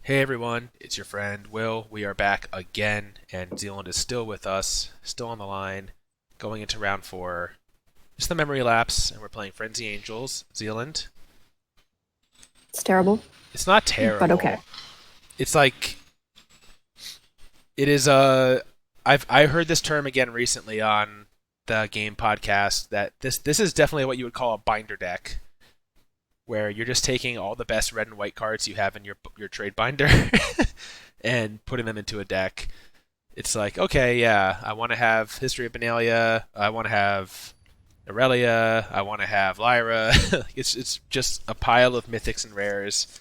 Hey everyone, it's your friend Will. We are back again, and Zealand is still with us, still on the line, going into round four. Just the memory lapse, and we're playing Frenzy Angels. Zealand. It's terrible, It's not but okay. terrible. It's like it is. I heard this term again recently on the game podcast that this is definitely what you would call a binder deck, where you're just taking all the best red and white cards you have in your trade binder and putting them into a deck. It's like, okay, yeah, I want to have History of Benalia, I want to have Aurelia, I want to have Lyra. It's just a pile of mythics and rares.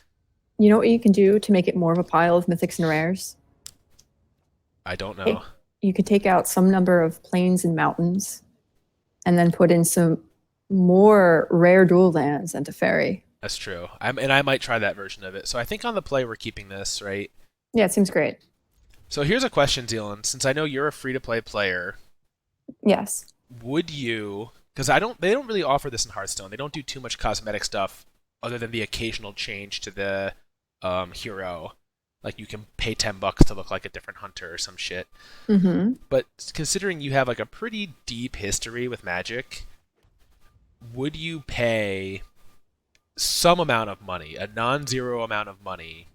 You know what you can do to make it more of a pile of mythics and rares? I don't know. It, you could take out some number of plains and mountains and then put in some more rare dual lands into fairy. That's true. And I might try that version of it. So I think on the play we're keeping this, right? Yeah, it seems great. So here's a question, Zealand. Since I know you're a free to play player, Yes. would you? Because I don't. They don't really offer this in Hearthstone. They don't do too much cosmetic stuff, other than the occasional change to the hero. Like you can pay $10 to look like a different hunter or some shit. Mm-hmm. But considering you have like a pretty deep history with Magic, would you pay some amount of money, a non-zero amount of money,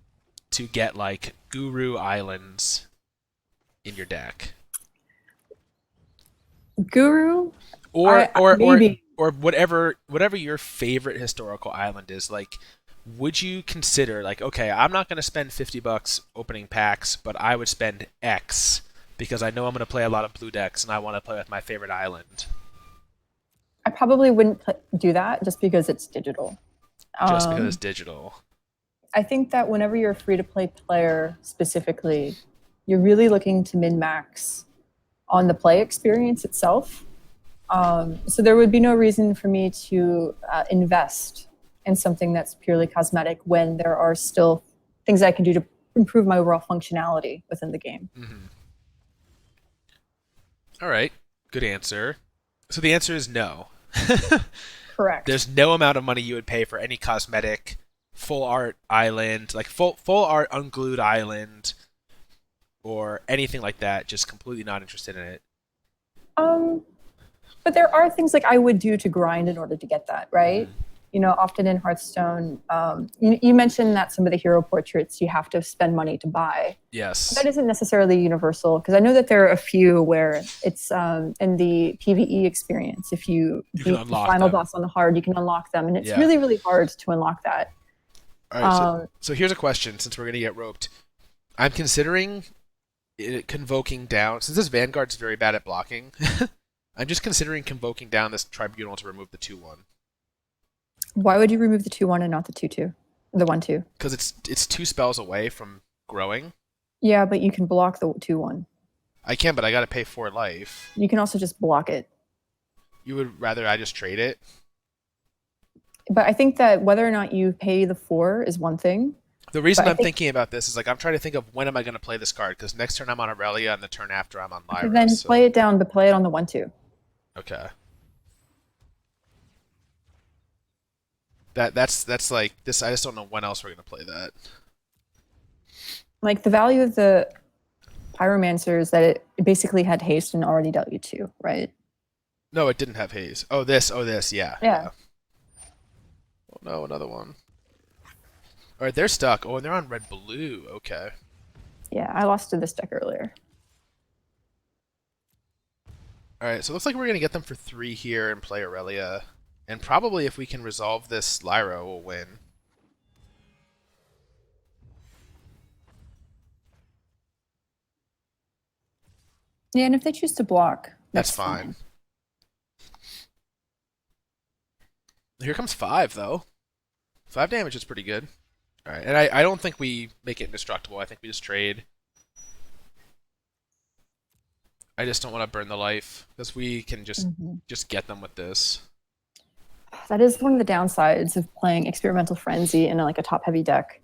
to get like Guru Islands in your deck? Guru, or or or maybe. or whatever your favorite historical island is. Like, would you consider, like, okay, I'm not going to spend $50 opening packs, but I would spend X because I know I'm going to play a lot of blue decks and I want to play with my favorite island I probably wouldn't do that just because it's digital. just because it's Um, digital? I think that whenever you're a free to play player specifically, you're really looking to min max on the play experience itself. So there would be no reason for me to invest in something that's purely cosmetic when there are still things I can do to improve my overall functionality within the game. Mm-hmm. All right, good answer. So the answer is no. Correct. There's no amount of money you would pay for any cosmetic full art island, like full art unglued island or anything like that. Just completely not interested in it. Um, but there are things like I would do to grind in order to get that, right? Mm-hmm. You know, often in Hearthstone, you mentioned that some of the hero portraits you have to spend money to buy. That Yes, isn't necessarily universal because I know that there are a few where it's in the PVE experience. If you you can beat the unlock final them. boss on the hard, you can unlock them, and it's Yeah. really, really hard to unlock that. All right. So Um, so here's a question. Since we're gonna get roped, I'm considering convoking down. Since this Vanguard's very bad at blocking, I'm just considering convoking down this tribunal to remove the 2/1 why would you remove the 2/1 and not the 2/2, the 1/2? because it's two spells away from growing. Yeah, but you can block the 2/1. I can, but I gotta pay 4 life. You can also just block it. You would rather I just trade it? But I think that whether or not you pay the 4 is one thing. The But reason I I'm think thinking about this is like I'm trying to think of when am I gonna play this card because next turn I'm on Aurelia and the turn after I'm on Lyra. then play So it down, but play it on the 1/2. okay. That's like this. I just don't know when else we're gonna play that. Like the value of the Pyromancer is that it basically had haste and already dealt you 2, right? No, it didn't have haze. Oh, this. Oh, this. Yeah, Yeah. yeah. Oh no, another one. All right, they're stuck. Oh, and they're on red blue. Okay. Yeah, I lost to this deck earlier. All right, so it looks like we're gonna get them for 3 here and play Aurelia, and probably if we can resolve this Lyra, we'll win. Yeah, and if they choose to block, That's that's fine. fine. Here comes 5 though. 5 damage is pretty good. All right, and I don't think we make it indestructible. I think we just trade. I just don't want to burn the life because we can Mhm. just get them with this. That is one of the downsides of playing Experimental Frenzy in like a top heavy deck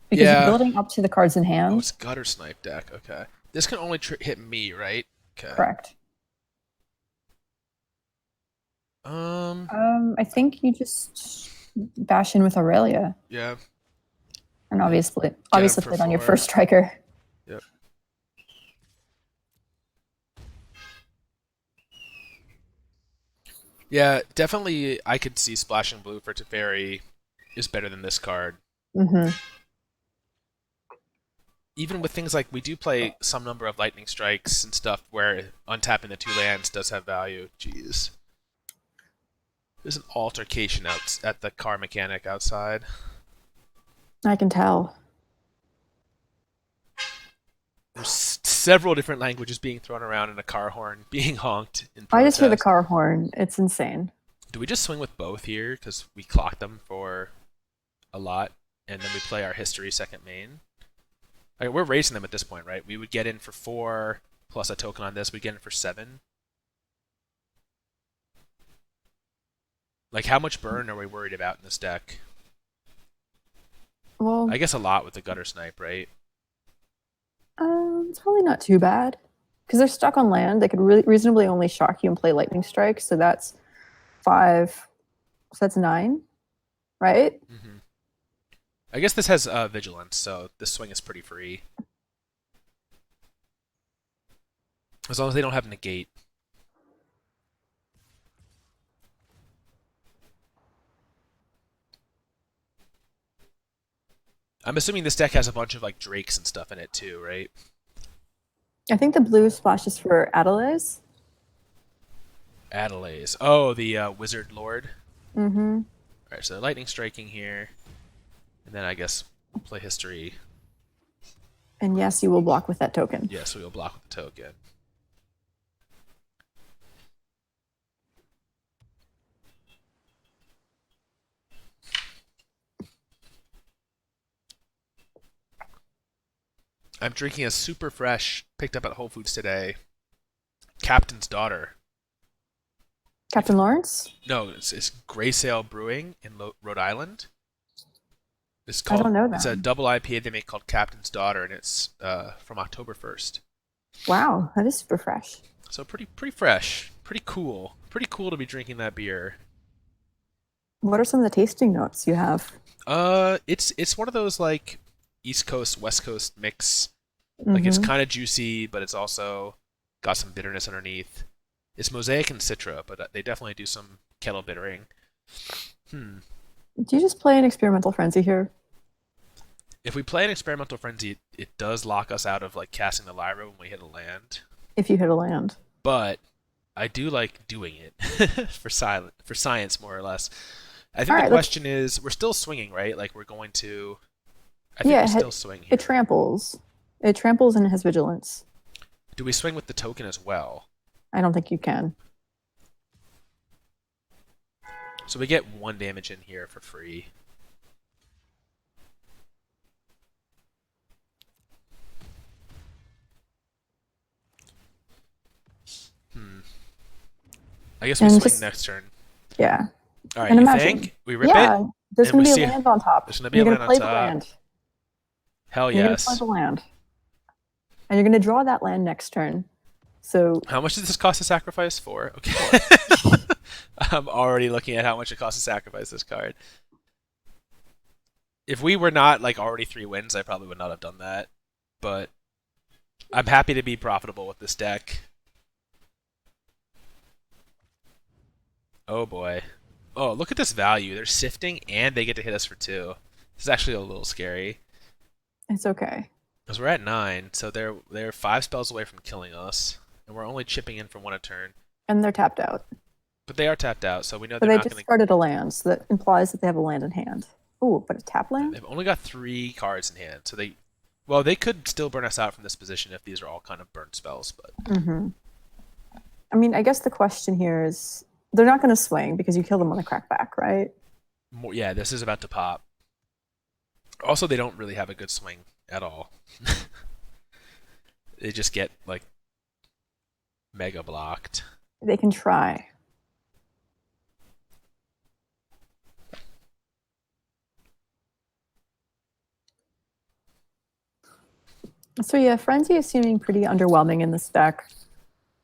because you're Yeah. building up to the cards in Oh, hand. it's Guttersnipe deck. Okay. This can only hit me, right? Okay. Correct. Um. I think you just bash in with Aurelia. Yeah. And obviously, Get him for played on your 4. first striker. Yep. Yeah, definitely. I could see splashing blue for Teferi is better than this card. Mm-hmm. Even with things like we do play some number of lightning strikes and stuff where untapping the 2 lands does have value. Jeez. There's an altercation out at the car mechanic outside. I can tell. There's several different languages being thrown around and a car horn being honked in protest. I just hear the car horn. It's insane. Do we just swing with both here because we clocked them for a lot and then we play our history second main? Like, we're racing them at this point, right? We would get in for 4 plus a token on this. We get in for 7. Like, how much burn are we worried about in this deck? Well, I guess a lot with the Guttersnipe, right? It's probably not too bad because they're stuck on land. They could reasonably only shock you and play lightning strike. So that's 5. So that's 9, right? Mm-hmm. I guess this has vigilance, so this swing is pretty free. As long as they don't have negate. I'm assuming this deck has a bunch of like drakes and stuff in it too, right? I think the blue splashes for Adelaise. Adelaise. Oh, the Wizard Lord. Mm-hmm. Alright, so lightning striking here. And then I guess we'll play history. And yes, you will block with that token. Yes, we will block with the token. I'm drinking a super fresh, picked up at Whole Foods today, Captain's Daughter. Captain Lawrence? No, it's Grey Sail Brewing in Rhode Island. It's I called, don't know that. It's a double IPA they make called Captain's Daughter, and it's from October 1st. Wow, that is super fresh. So pretty fresh, pretty cool to be drinking that beer. What are some of the tasting notes you have? It's one of those like East Coast West Coast mix. Like it's kind of juicy, but it's also got some bitterness underneath. It's Mosaic and Citra, but they definitely do some kettle bittering. Do you just play an Experimental Frenzy here? If we play an Experimental Frenzy, it does lock us out of like casting the Lyra when we hit a land. If you hit a land. But I do like doing it for science, more or less. I think the question is, we're still swinging, right? Like we're going to. I think we're still swinging. It tramples. It tramples and it has vigilance. Do we swing with the token as well? I don't think you can. So we get 1 damage in here for free. I guess we swing next turn. Yeah. All right, you think? We rip it? There's going to be a land on top. There's going to be a land on top. Hell yes. You're going to play the land. And you're going to draw that land next turn. So how much does this cost to sacrifice? 4. Okay. I'm already looking at how much it costs to sacrifice this card. If we were not like already 3 wins, I probably would not have done that. But I'm happy to be profitable with this deck. Oh boy. Oh, look at this value. They're sifting and they get to hit us for 2. This is actually a little scary. It's okay. Because we're at 9, so they're 5 spells away from killing us. And we're only chipping in for 1 a turn. And they're tapped out. But they are tapped out, so we know they're not going to... But they discarded a land, so that implies that they have a land in hand. Ooh, but a tap land? They've only got 3 cards in hand, so they... Well, they could still burn us out from this position if these are all kind of burnt spells, but... I mean, I guess the question here is... They're not going to swing because you kill them on the crackback, right? Yeah, this is about to pop. Also, they don't really have a good swing at all. They just get, like, mega blocked. They can try. So yeah, Frenzy is seeming pretty underwhelming in this deck.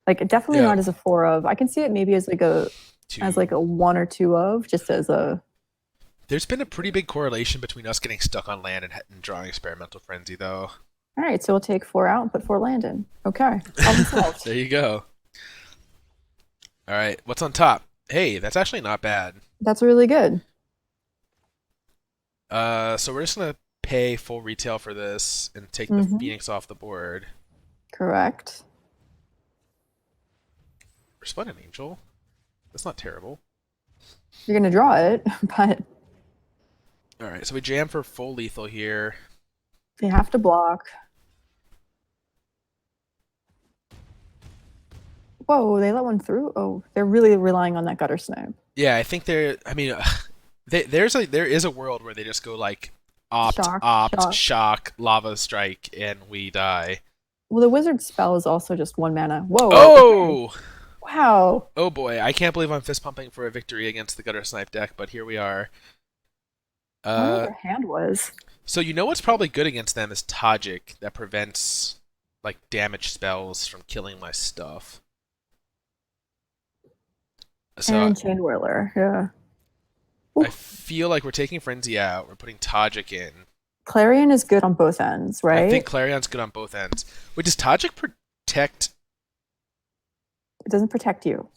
Like definitely not as a 4 of. I can see it maybe as like a 1 or 2 of, just as a There's been a pretty big correlation between us getting stuck on land and drawing Experimental Frenzy, though. All right, so we'll take 4 out and put 4 land in. Okay, problem solved. There you go. All right, what's on top? Hey, that's actually not bad. That's really good. So we're just gonna pay full retail for this and take the Phoenix off the board. Correct. Resplendent Angel. That's not terrible. You're gonna draw it, but All right, so we jam for full lethal here. they have to block. Whoa, they let one through? Oh, they're really relying on that Guttersnipe. Yeah, I think they're. I mean, there is a world where they just go like shock, lava strike, and we die. Well, the wizard spell is also just 1 mana. Whoa. Oh! Okay. Wow. Oh boy, I can't believe I'm fist pumping for a victory against the Guttersnipe deck, but here we are. I wonder what their hand was. So you know what's probably good against them is Tajic that prevents like damage spells from killing my stuff. So And Chain Whirler, yeah. I feel like we're taking Frenzy out. We're putting Tajic in. Clarion is good on both ends, right? I think Clarion's good on both ends. Wait, does Tajic protect? It doesn't protect you.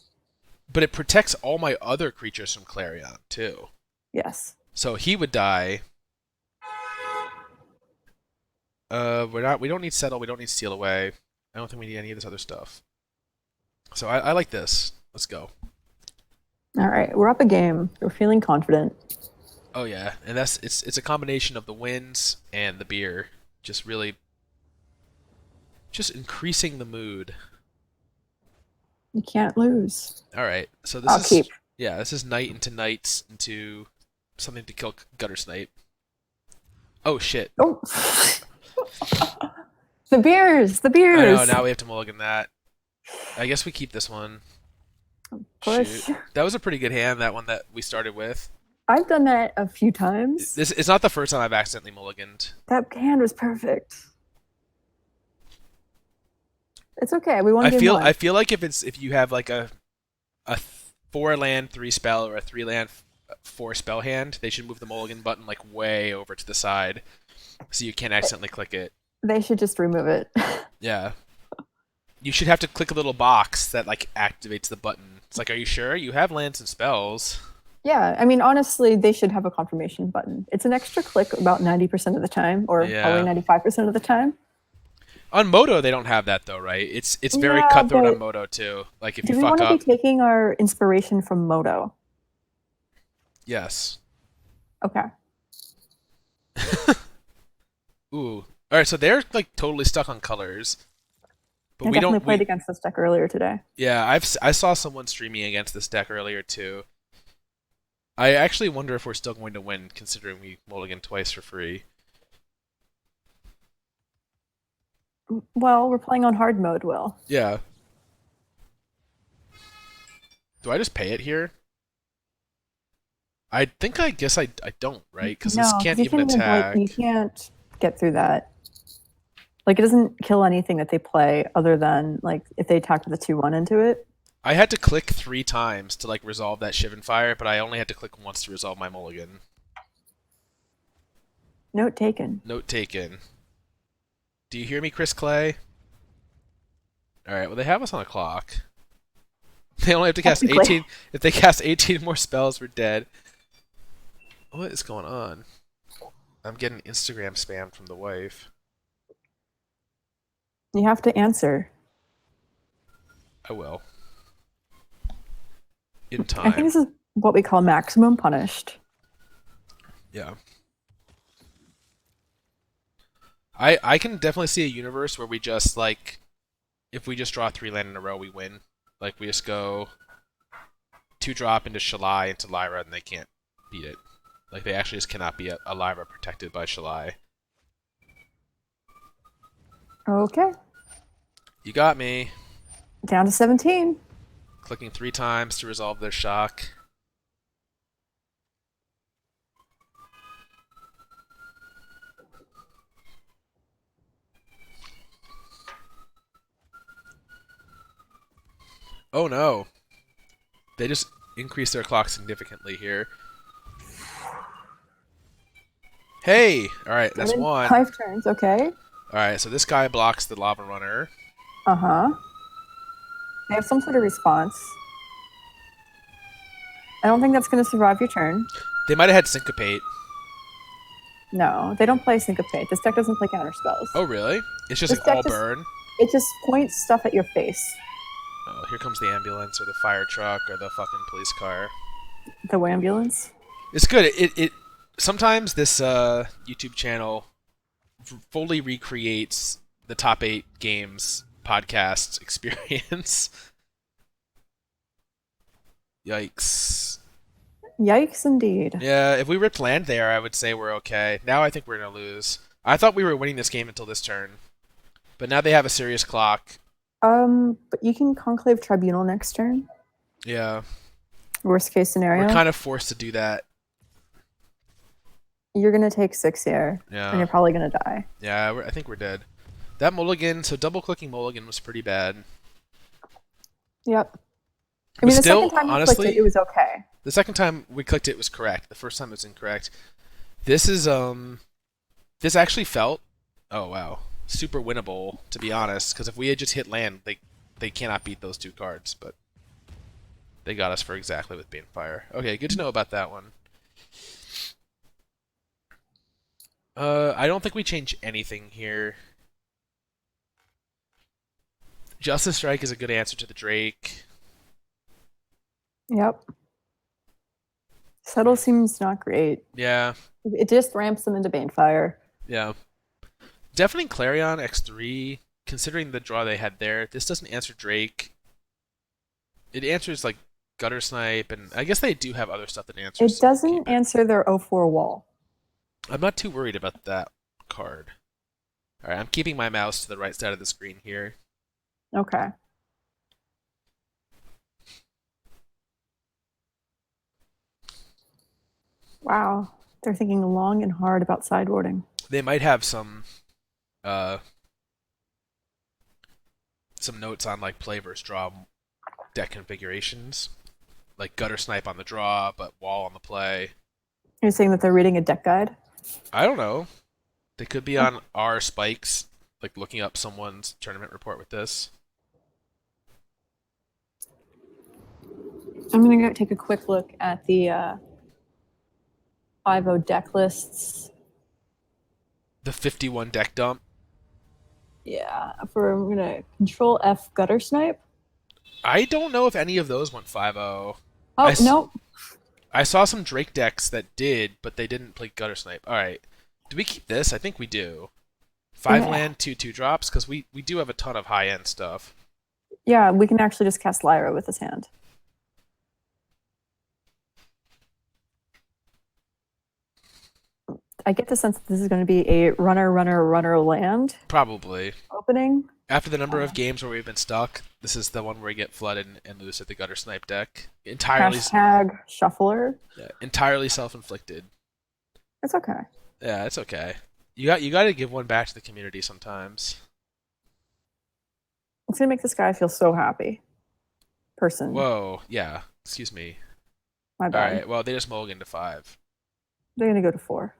But it protects all my other creatures from Clarion too. Yes. So he would die. We don't need Settle. We don't need Steal Away. I don't think we need any of this other stuff. So I like this. Let's go. All right, we're up a game. We're feeling confident. Oh yeah, and it's a combination of the wins and the beer, just really, just increasing the mood. You can't lose. All right, so I'll keep. Yeah, this is night into nights into something to kill Guttersnipe. Oh shit! Oh, the beers. I know. Now we have to mulligan that. I guess we keep this one. Push. Shoot. That was a pretty good hand. That one that we started with. I've done that a few times. It's not the first time I've accidentally mulliganed. That hand was perfect. It's okay. We want to get one. I feel like if you have like a 4 land 3 spell or a 3 land 4 spell hand, they should move the mulligan button like way over to the side, so you can't accidentally click it. They should just remove it. Yeah. You should have to click a little box that like activates the button. It's like, are you sure you have lands and spells? Yeah, I mean, honestly, they should have a confirmation button. It's an extra click about 90% of the time, or probably 95% of the time. On Moto, they don't have that though, right? It's very cutthroat on Moto too. Like if you fuck up. Do we want to be taking our inspiration from Moto? Yes. Okay. Ooh. All right, so they're like totally stuck on colors. But I definitely played against this deck earlier today. Yeah, I saw someone streaming against this deck earlier too. I actually wonder if we're still going to win, considering we mulligan twice for free. Well, we're playing on hard mode, Will. Yeah. Do I just pay it here? I guess I don't, right? Because this can't even attack. You can't get through that. Like, it doesn't kill anything that they play other than, like, if they attack with a 2/1 into it. I had to click 3 times to, like, resolve that Shivan Fire, but I only had to click once to resolve my mulligan. Note taken. Note taken. Do you hear me, Chris Clay? Alright, well, they have us on a clock. They only have to cast 18. If they cast 18 more spells, we're dead. What is going on? I'm getting Instagram spam from the wife. You have to answer. I will. In time. I think this is what we call maximum punished. Yeah. I can definitely see a universe where we just, like, if we just draw 3 land in a row, we win. Like, we just go 2-drop into Shalai, into Lyra, and they can't beat it. Like, they actually just cannot be a Lyra protected by Shalai. Okay. You got me. Down to 17. Clicking 3 times to resolve their shock. Oh no. They just increased their clock significantly here. Hey! Alright, Good that's in one. 5 turns, okay. Alright, so this guy blocks the lava runner. Uh-huh. They have some sort of response. I don't think that's going to survive your turn. They might have had Syncopate. No, they don't play Syncopate. This deck doesn't play counter spells. Oh, really? It's just This like deck all just burn? it just points stuff at your face. Oh, here comes the ambulance or the fire truck or the fucking police car. The ambulance. It's good. It sometimes this YouTube channel fully recreates the top 8 games podcast experience. Yikes. Yikes, indeed. Yeah, if we ripped land there, I would say we're okay. Now I think we're gonna lose. I thought we were winning this game until this turn, but now they have a serious clock. But you can Conclave Tribunal next turn. Yeah, Worst case scenario. we're kind of forced to do that. You're gonna take 6 here, and Yeah, you're probably gonna die. yeah, I think we're dead. That mulligan, so double clicking mulligan was pretty bad. Yep. I But mean, the still, second time you honestly, clicked it, it was okay. the second time we clicked it was correct. The first time it was incorrect. This is this actually felt, oh wow, super winnable to be honest. Because if we had just hit land, they cannot beat those 2 cards. But they got us for exactly with Banefire. Okay, good to know about that one. I don't think we change anything here. Justice Strike is a good answer to the Drake. Yep. Settle seems not great. Yeah, It just ramps them into Banefire. yeah. Deafening Clarion X3. Considering the draw they had there, this doesn't answer Drake. It answers like Guttersnipe, and I guess they do have other stuff that answers. It doesn't answer their 0-4 wall. I'm not too worried about that card. Alright, I'm keeping my mouse to the right side of the screen here. Okay. Wow. They're thinking long and hard about sideboarding. They might have some notes on like play versus draw deck configurations. Like Guttersnipe on the draw, but wall on the play. You're saying that they're reading a deck guide? I don't know. They could be on our spikes, like looking up someone's tournament report with this. I'm going to go take a quick look at the 5-0 deck lists. The 51 deck dump. Yeah, I'm going to Control F Guttersnipe. I don't know if any of those went 5-0. Oh, no. I saw some Drake decks that did, but they didn't play Guttersnipe. Alright. Do we keep this? I think we do. 5 land, 2/2 drops, because we do have a ton of high-end stuff. Yeah, we can actually just cast Lyra with his hand. I get the sense that this is going to be a runner land Probably. opening. After the number of games where we've been stuck, this is the one where we get flooded and lose at the Guttersnipe deck. Hashtag shuffler. Yeah, entirely self-inflicted. It's okay. Yeah, it's okay. You got to give one back to the community sometimes. It's going to make this guy feel so happy. Person. Whoa, yeah. Excuse me. My bad. All right. Well, they just mulligan to 5. They're going to go to 4.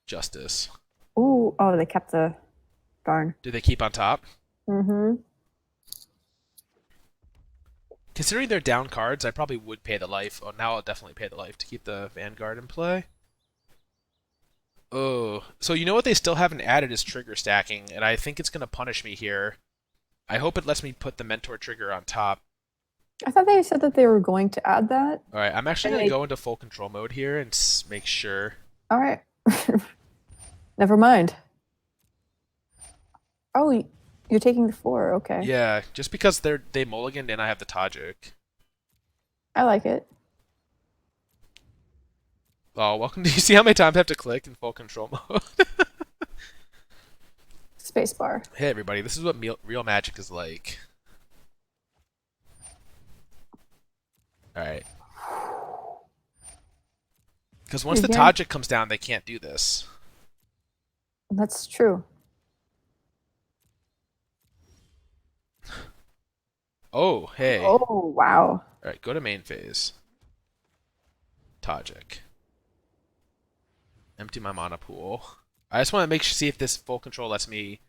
Justice. Ooh, oh, they kept the darn. Do they keep on top? Mm-hmm. Considering they're down cards, I probably would pay the life. Oh, now I'll definitely pay the life to keep the Vanguard in play. Oh, so you know what they still haven't added is trigger stacking, and I think it's going to punish me here. I hope it lets me put the Mentor trigger on top. I thought they said that they were going to add that. All right, I'm actually going to go into full control mode here and make sure. All right. Never mind. Oh, you're taking the 4. Okay. Yeah, just because they mulliganed and I have the Tajic. I like it. Oh, welcome. Do you see how many times I have to click in full control mode? Spacebar. Hey, everybody, this is what real Magic is like. Alright. Because once the Tajic comes down, they can't do this. That's true. Oh, hey. Oh, wow. Alright, go to main phase. Tajic. Empty my mana pool. I just want to see if this full control lets me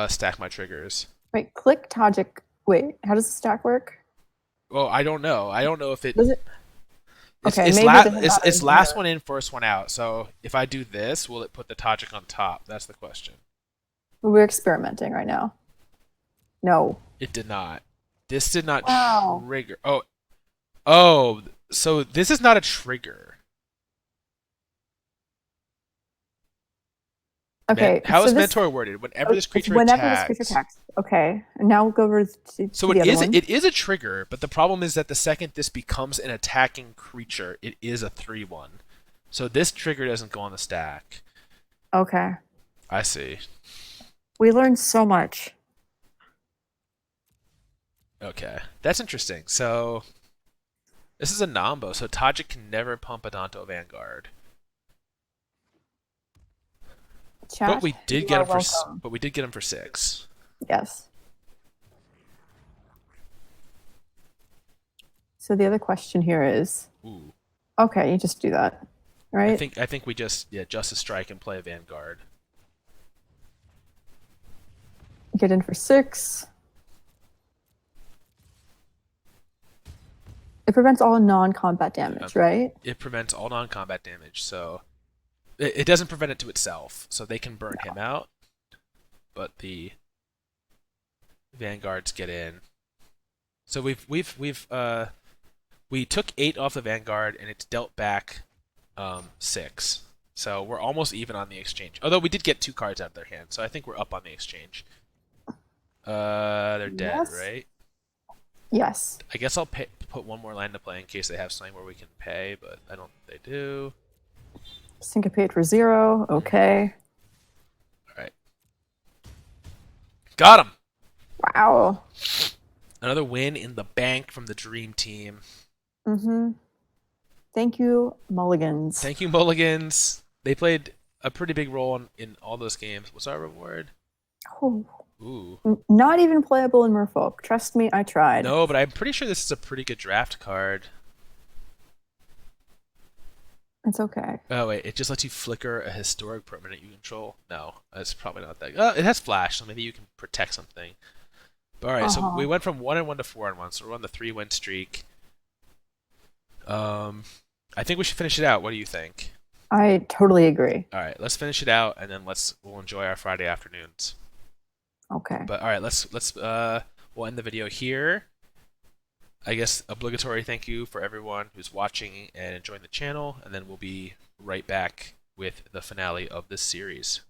stack my triggers. Wait, click Tajic. Wait, how does the stack work? Well, I don't know. I don't know if it. Does it? It's, Okay, it's, maybe la- it doesn't it's, matter it's last here. one in, first one out. So if I do this, will it put the Tajic on top? That's the question. We're experimenting right now. No. It did not. This did not Wow. trigger. Oh, so this is not a trigger. Okay. How so is this, Mentor worded? Whenever this it's creature whenever attacks. this creature attacks. Okay. And now we'll go over to So the it other is one. it is a trigger, but the problem is that the second this becomes an attacking creature, it is a 3/1. So this trigger doesn't go on the stack. Okay. I see. We learned so much. Okay. That's interesting. So this is a Nombo, so Tajic can never pump Adanto Vanguard. Chat. But we did you get are him for welcome. but we did get him for 6. Yes. So the other question here is, Ooh. okay, you just do that, right? I think we just Justice Strike and play Vanguard. Get in for 6. It prevents all non-combat damage, right? It prevents all non-combat damage, so it doesn't prevent it to itself. So they can burn him out, but the Vanguards get in. So we took 8 off the Vanguard and it's dealt back 6. So we're almost even on the exchange. Although we did get 2 cards out of their hand, so I think we're up on the exchange. They're dead, Yes. right? Yes. I guess I'll put one more land to play in case they have something where we can pay, but I don't think they do. Syncopate for 0. Okay. All right. Got him! Wow. Another win in the bank from the Dream Team. Mm-hmm. Thank you, Mulligans. Thank you, Mulligans. They played a pretty big role in all those games. What's our reward? Oh. Ooh. Not even playable in Merfolk. Trust me, I tried. No, but I'm pretty sure this is a pretty good draft card. It's okay. Oh, wait. It just lets you flicker a historic permanent you control. No, that's probably not that. It has flash, so maybe you can protect something. But, all right, so we went from 1-1 to 4-1, so we're on the 3-win streak. I think we should finish it out. What do you think? I totally agree. All right, let's finish it out, and then we'll enjoy our Friday afternoons. Okay. But all right, we'll end the video here. I guess obligatory thank you for everyone who's watching and enjoying the channel, and then we'll be right back with the finale of this series.